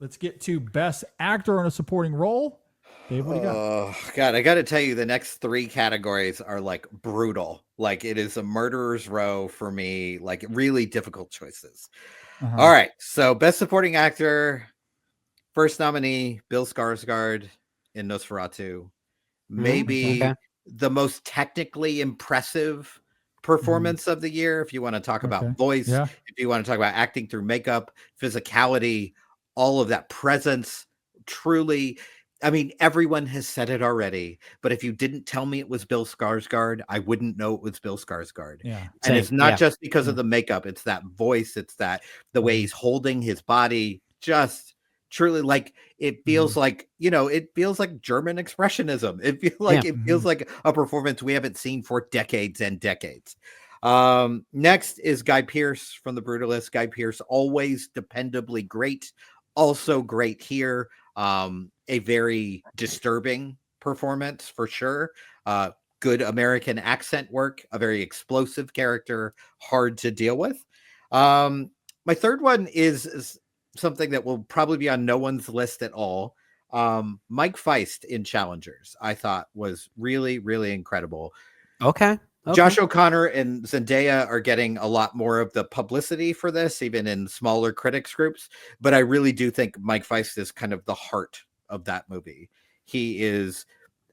Let's get to Best Actor in a Supporting Role. Dave, what do you got? Oh God, I got to tell you, the next three categories are like brutal. Like it is a murderer's row for me. Like really difficult choices. All right, so Best Supporting Actor, first nominee, Bill Skarsgård in Nosferatu. Maybe the most technically impressive performance of the year. If you want to talk about voice, if you want to talk about acting through makeup, physicality, all of that presence, truly. I mean, everyone has said it already, but if you didn't tell me it was Bill Skarsgård, I wouldn't know it was Bill Skarsgård. Yeah. And it's not just because of the makeup, it's that voice, it's that the way he's holding his body, just truly like it feels like, you know, it feels like German expressionism. It feels like a performance we haven't seen for decades and decades. Next is Guy Pearce from The Brutalist. Guy Pearce, always dependably great, also great here. A very disturbing performance for sure. Good American accent work, a very explosive character, hard to deal with. My third one is something that will probably be on no one's list at all. Mike Feist in Challengers, I thought was really, really incredible. Okay. Josh O'Connor and Zendaya are getting a lot more of the publicity for this, even in smaller critics groups. But I really do think Mike Feist is kind of the heart of that movie. He is,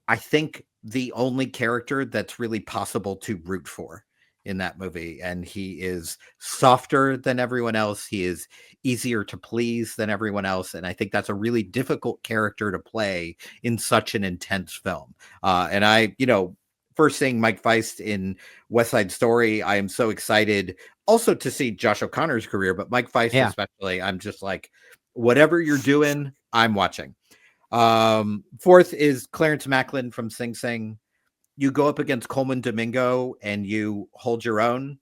I think, the only character that's really possible to root for in that movie. And he is softer than everyone else. He is easier to please than everyone else. And I think that's a really difficult character to play in such an intense film. And I, you know, first seeing Mike Feist in West Side Story, I am so excited also to see Josh O'Connor's career, but Mike Feist especially, I'm just like, whatever you're doing, I'm watching. Fourth is Clarence Macklin from Sing Sing. You go up against Coleman Domingo and you hold your own,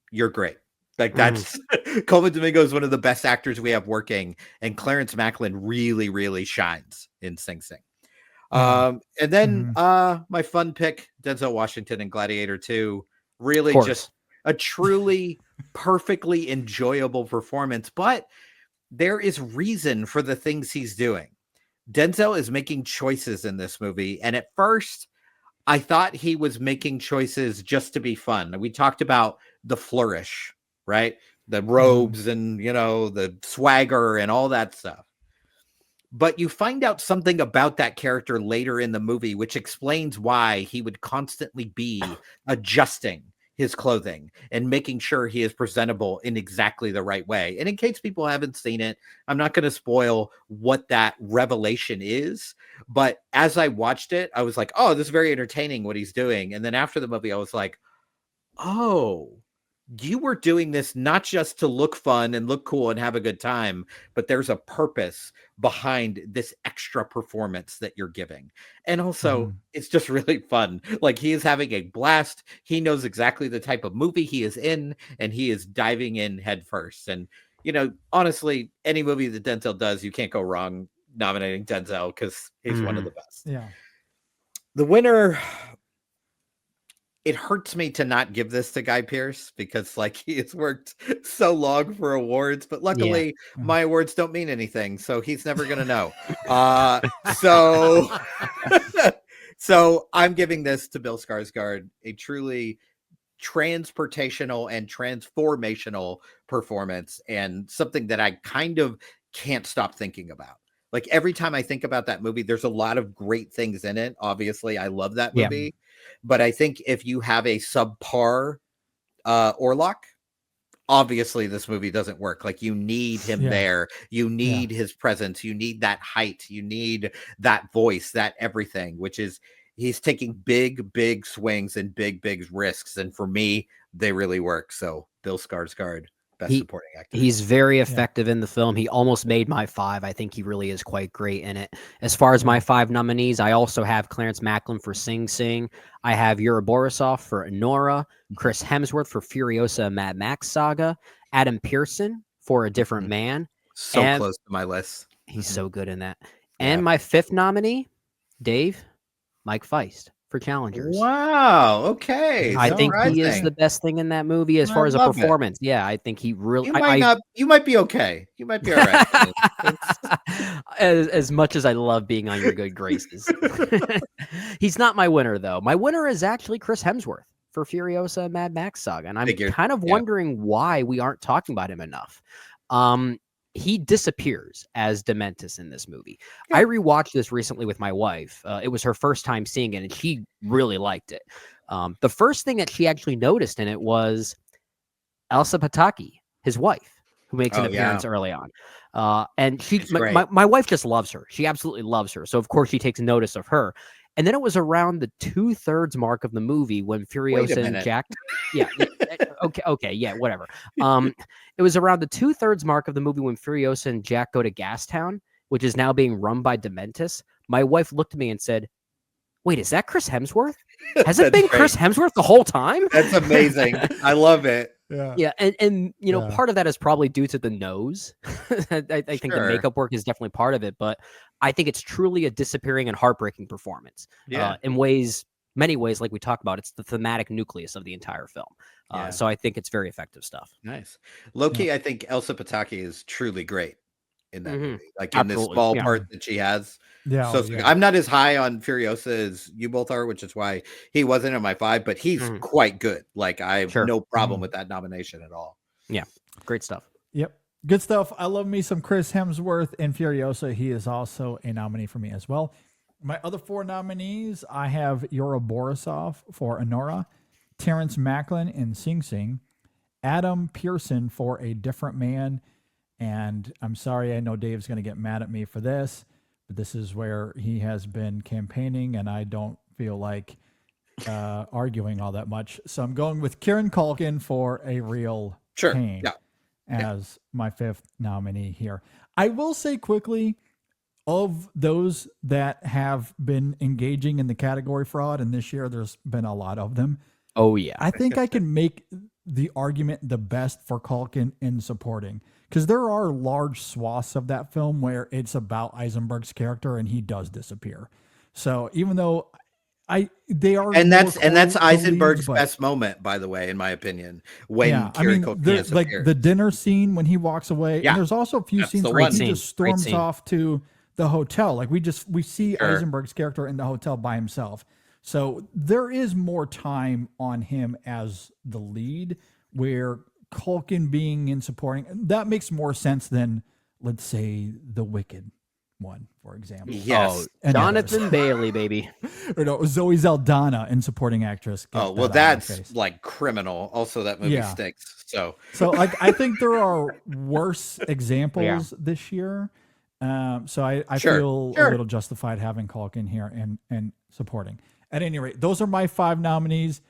you're great. Like that's Coleman Domingo is one of the best actors we have working, and Clarence Macklin really, really shines in Sing Sing. And then my fun pick, Denzel Washington in Gladiator 2, really just a truly perfectly enjoyable performance, but there is reason for the things he's doing. Denzel is making choices in this movie, and at first I thought he was making choices just to be fun. We talked about the flourish, right? The robes and, you know, the swagger and all that stuff. But you find out something about that character later in the movie, which explains why he would constantly be adjusting his clothing and making sure he is presentable in exactly the right way. And in case people haven't seen it, I'm not going to spoil what that revelation is. But as I watched it, I was like, oh, this is very entertaining what he's doing. And then after the movie, I was like, oh, you were doing this not just to look fun and look cool and have a good time, but there's a purpose behind this extra performance that you're giving. And also it's just really fun. Like he is having a blast. He knows exactly the type of movie he is in, and he is diving in head first. And, you know, honestly, any movie that Denzel does, you can't go wrong nominating Denzel because he's one of the best. Yeah. The winner, it hurts me to not give this to Guy Pearce because like he has worked so long for awards, but luckily my awards don't mean anything. So he's never going to know. So I'm giving this to Bill Skarsgård, a truly transportational and transformational performance, and something that I kind of can't stop thinking about. Like every time I think about that movie, there's a lot of great things in it. Obviously, I love that movie. But I think if you have a subpar Orlok, obviously this movie doesn't work. Like you need him there. You need his presence. You need that height. You need that voice, that everything, which is he's taking big, big swings and big, big risks. And for me, they really work. So Bill Skarsgård, best supporting actor. He's very effective in the film. He almost made my 5. I think he really is quite great in it. As far as my 5 nominees, I also have Clarence Macklin for Sing Sing. I have Yuri Borisov for Nora, Chris Hemsworth for Furiosa Mad Max Saga, Adam Pearson for A Different Man. So close to my list. He's so good in that. And my 5th nominee, Dave, Mike Feist for Challengers. Wow. Okay. I think he is the best thing in that movie as far as a performance. Yeah, I think he really. You might be okay. You might be all right. as much as I love being on your good graces. He's not my winner, though. My winner is actually Chris Hemsworth for Furiosa and Mad Max Saga, and I'm Figured, kind of yeah. wondering why we aren't talking about him enough. He disappears as Dementis in this movie. Yeah. I rewatched this recently with my wife. It was her first time seeing it, and she really liked it. The first thing that she actually noticed in it was Elsa Pataki, his wife, who makes an appearance early on. And my wife just loves her. She absolutely loves her. So, of course, she takes notice of her. And then it was around the 2/3 mark of the movie when Furiosa and Jack. Yeah. Okay. Yeah. Whatever. It was around the 2/3 mark of the movie when Furiosa and Jack go to Gastown, which is now being run by Dementis. My wife looked at me and said, "Wait, is that Chris Hemsworth? Has it been Chris Hemsworth the whole time?" That's amazing. I love it. Yeah, and you know, part of that is probably due to the nose. I think the makeup work is definitely part of it, but I think it's truly a disappearing and heartbreaking performance. In many ways, like we talked about, it's the thematic nucleus of the entire film. So I think it's very effective stuff. Nice. Low-key, I think Elsa Pataki is truly great in that movie. Like in this small part that she has. I'm not as high on Furiosa as you both are, which is why he wasn't in my 5, but he's quite good. Like I have no problem with that nomination at all. Yeah. Great stuff. Yep. Good stuff. I love me some Chris Hemsworth in Furiosa. He is also a nominee for me as well. My other 4 nominees, I have Yura Borisov for Anora, Terrence Macklin in Sing Sing, Adam Pearson for A Different Man, and I'm sorry, I know Dave's going to get mad at me for this, but this is where he has been campaigning, and I don't feel like arguing all that much. So I'm going with Kieran Culkin for A Real Pain as my 5th nominee here. I will say quickly, of those that have been engaging in the category fraud, and this year there's been a lot of them. Oh, yeah. I think I can make the argument the best for Culkin in supporting, because there are large swaths of that film where it's about Eisenberg's character and he does disappear. So even though that's Eisenberg's best moment, by the way, in my opinion, when Culkin disappears. Like the dinner scene when he walks away, and there's also a few scenes where he just storms off to the hotel. Like we see Eisenberg's character in the hotel by himself. So there is more time on him as the lead, where Culkin being in supporting, that makes more sense than, let's say, the Wicked one, for example. Yes. Jonathan Bailey, baby. Or no, Zoe Saldana in supporting actress. That's like criminal. Also, that movie stinks. So like, I think there are worse examples this year. So I feel a little justified having Culkin here and supporting. At any rate, those are my 5 nominees.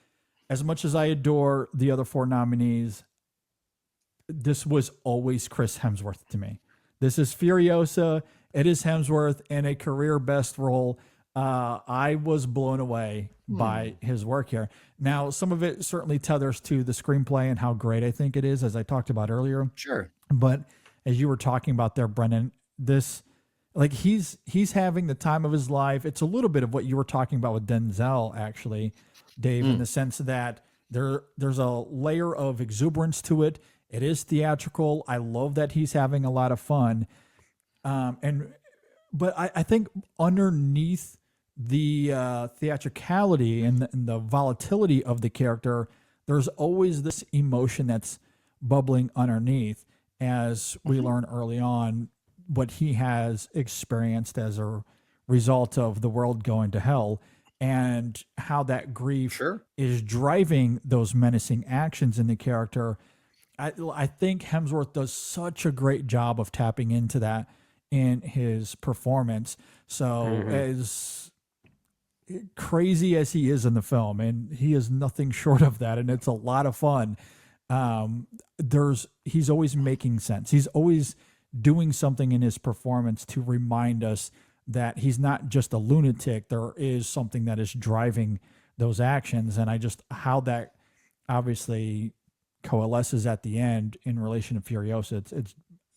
As much as I adore the other 4 nominees, this was always Chris Hemsworth to me. This is Furiosa. It is Hemsworth in a career best role. I was blown away by his work here. Now, some of it certainly tethers to the screenplay and how great I think it is, as I talked about earlier. Sure. But as you were talking about there, Brendan, this, like, he's having the time of his life. It's a little bit of what you were talking about with Denzel, actually, Dave, in the sense that there's a layer of exuberance to it. It is theatrical. I love that he's having a lot of fun. But I think underneath the theatricality and the volatility of the character, there's always this emotion that's bubbling underneath, as we learn early on what he has experienced as a result of the world going to hell, and how that grief is driving those menacing actions in the character. I think Hemsworth does such a great job of tapping into that in his performance. So as crazy as he is in the film, and he is nothing short of that, and it's a lot of fun, he's always making sense. He's always doing something in his performance to remind us that he's not just a lunatic. There is something that is driving those actions. And how that obviously coalesces at the end in relation to Furiosa, it's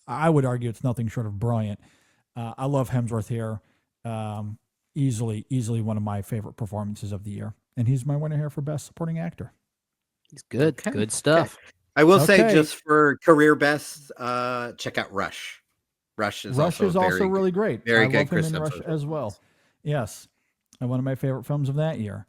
I would argue it's nothing short of brilliant. I love Hemsworth here. Easily one of my favorite performances of the year. And he's my winner here for Best Supporting Actor. He's good. Good stuff. I will say, just for career best, check out Rush. Rush is Rush also is also very really great. very I good love him Chris in Rush Hemsworth. as well. Yes, and one of my favorite films of that year.